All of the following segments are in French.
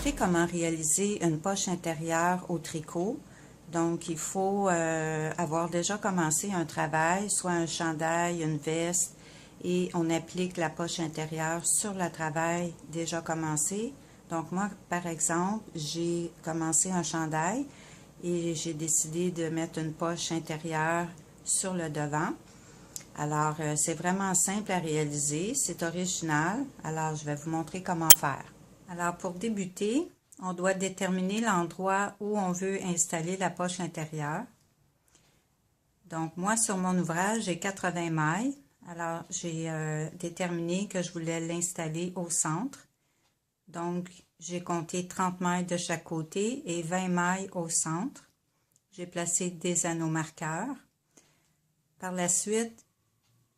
montrer comment réaliser une poche intérieure au tricot. Donc, il faut avoir déjà commencé un travail, soit un chandail, une veste, et on applique la poche intérieure sur le travail déjà commencé. Donc, moi, par exemple, j'ai commencé un chandail et j'ai décidé de mettre une poche intérieure sur le devant. Alors, c'est vraiment simple à réaliser, c'est original. Alors, je vais vous montrer comment faire. Alors, pour débuter, on doit déterminer l'endroit où on veut installer la poche intérieure. Donc, moi, sur mon ouvrage, j'ai 80 mailles. Alors, j'ai déterminé que je voulais l'installer au centre. Donc, j'ai compté 30 mailles de chaque côté et 20 mailles au centre. J'ai placé des anneaux marqueurs. Par la suite,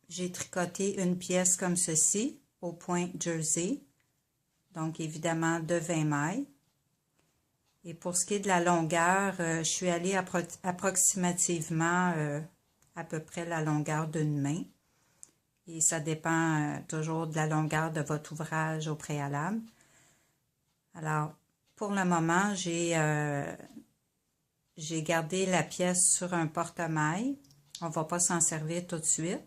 j'ai tricoté une pièce comme ceci, au point jersey. Donc, évidemment, de 20 mailles. Et pour ce qui est de la longueur, je suis allée approximativement à peu près la longueur d'une main. Et ça dépend toujours de la longueur de votre ouvrage au préalable. Alors, pour le moment, j'ai gardé la pièce sur un porte-mailles. On ne va pas s'en servir tout de suite.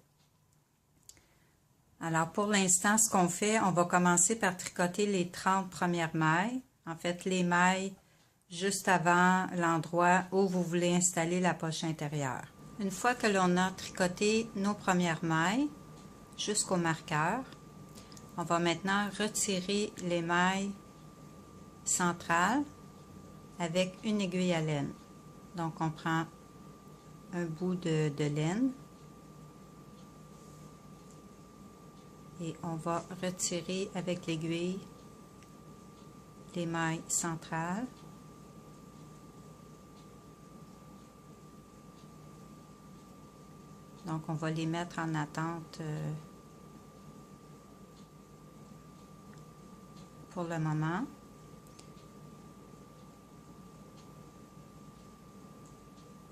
Alors, pour l'instant, ce qu'on fait, on va commencer par tricoter les 30 premières mailles. En fait, les mailles juste avant l'endroit où vous voulez installer la poche intérieure. Une fois que l'on a tricoté nos premières mailles jusqu'au marqueur, on va maintenant retirer les mailles centrales avec une aiguille à laine. Donc, on prend un bout de laine et on va retirer avec l'aiguille les mailles centrales. Donc, on va les mettre en attente pour le moment.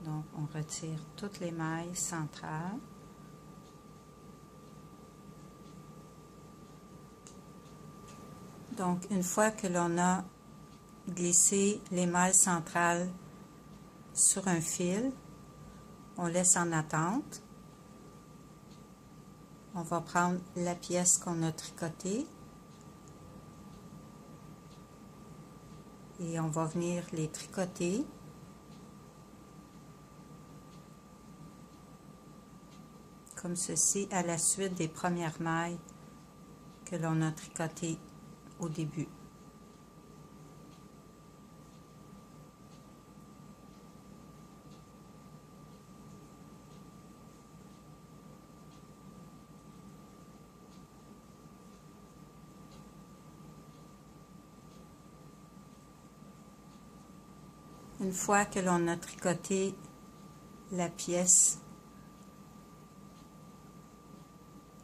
Donc, on retire toutes les mailles centrales. Donc, une fois que l'on a glissé les mailles centrales sur un fil, on laisse en attente. On va prendre la pièce qu'on a tricotée et on va venir les tricoter. Comme ceci, à la suite des premières mailles que l'on a tricotées au début. Une fois que l'on a tricoté la pièce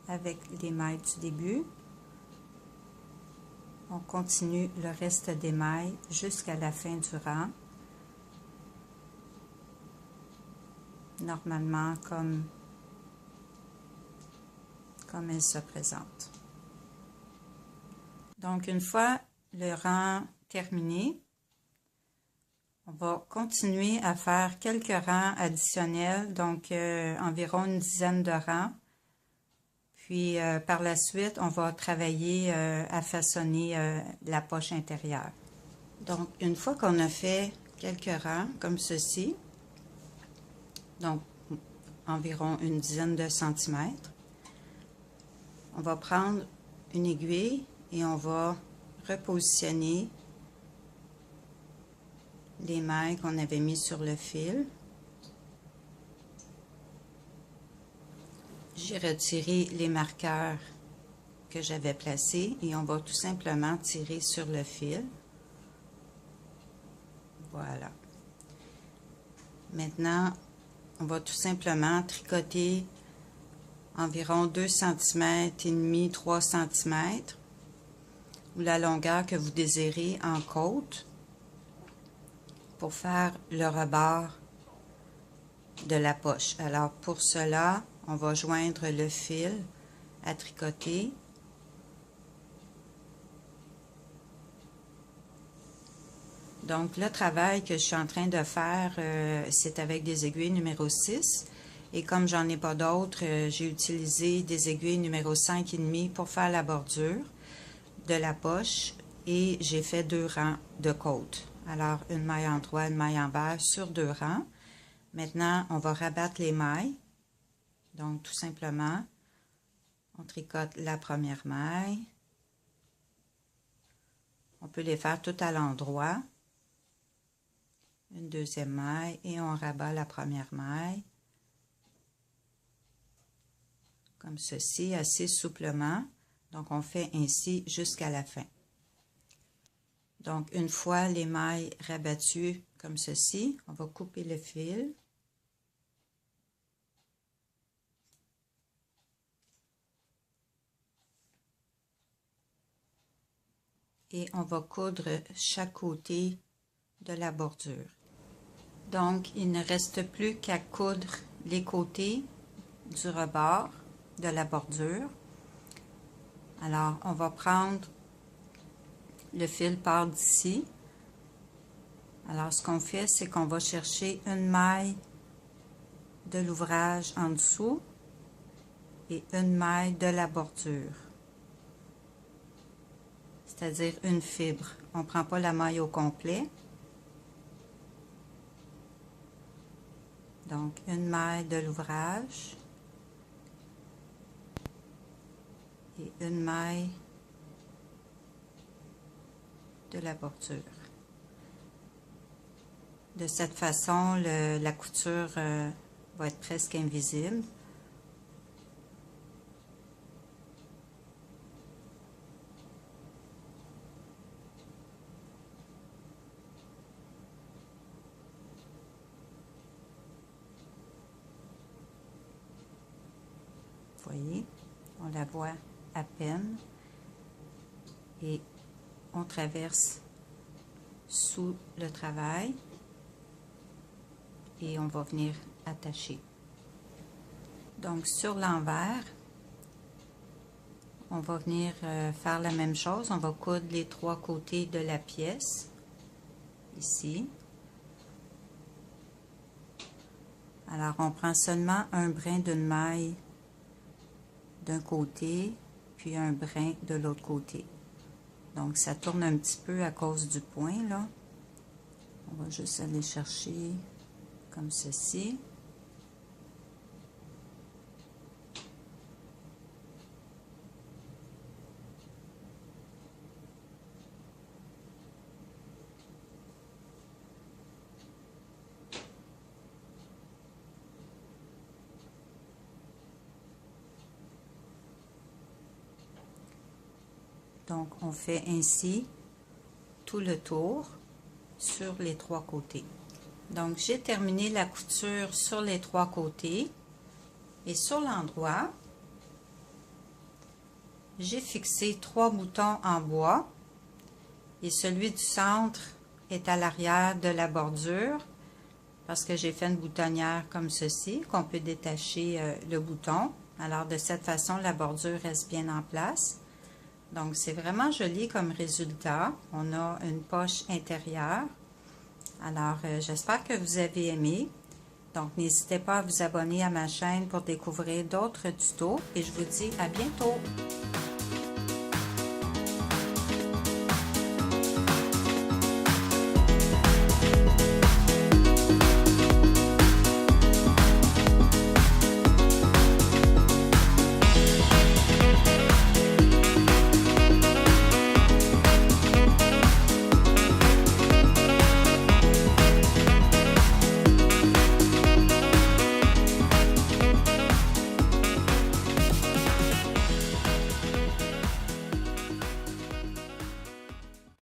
avec les mailles du début, on continue le reste des mailles jusqu'à la fin du rang, normalement comme elle se présente. Donc, une fois le rang terminé, on va continuer à faire quelques rangs additionnels, donc environ une dizaine de rangs. Puis, par la suite, on va travailler à façonner la poche intérieure. Donc, une fois qu'on a fait quelques rangs comme ceci, donc environ une dizaine de centimètres, on va prendre une aiguille et on va repositionner les mailles qu'on avait mis sur le fil. J'ai retiré les marqueurs que j'avais placés et on va tout simplement tirer sur le fil. Voilà. Maintenant, on va tout simplement tricoter environ 2 cm et demi, 3 cm ou la longueur que vous désirez en côte pour faire le rebord de la poche. Alors pour cela, on va joindre le fil à tricoter Donc, le travail que je suis en train de faire, c'est avec des aiguilles numéro 6. Et comme j'en ai pas d'autres, j'ai utilisé des aiguilles numéro 5,5 pour faire la bordure de la poche. Et j'ai fait 2 rangs de côtes. Alors, une maille en 3, une maille en vert sur 2 rangs. Maintenant, on va rabattre les mailles. Donc, tout simplement, on tricote la première maille. On peut les faire tout à l'endroit. Une deuxième maille et on rabat la première maille. Comme ceci, assez souplement. Donc, on fait ainsi jusqu'à la fin. Donc, une fois les mailles rabattues comme ceci, on va couper le fil. Et on va coudre chaque côté de la bordure. Donc, il ne reste plus qu'à coudre les côtés du rebord de la bordure. Alors, on va prendre le fil part d'ici. Alors, ce qu'on fait, c'est qu'on va chercher une maille de l'ouvrage en dessous et une maille de la bordure. C'est-à-dire une fibre. On ne prend pas la maille au complet. Donc, une maille de l'ouvrage et une maille de la bordure. De cette façon, la couture va être presque invisible. Vous voyez, on la voit à peine et on traverse sous le travail et on va venir attacher. Donc sur l'envers, on va venir faire la même chose. On va coudre les 3 côtés de la pièce ici. Alors on prend seulement un brin d'une maille d'un côté, puis un brin de l'autre côté. Donc, ça tourne un petit peu à cause du point, là. On va juste aller chercher comme ceci. Donc, on fait ainsi tout le tour sur les 3 côtés. Donc, j'ai terminé la couture sur les 3 côtés et sur l'endroit, j'ai fixé 3 boutons en bois et celui du centre est à l'arrière de la bordure parce que j'ai fait une boutonnière comme ceci qu'on peut détacher le bouton. Alors, de cette façon, la bordure reste bien en place. Donc, c'est vraiment joli comme résultat. On a une poche intérieure. Alors, j'espère que vous avez aimé. Donc, n'hésitez pas à vous abonner à ma chaîne pour découvrir d'autres tutos et je vous dis à bientôt!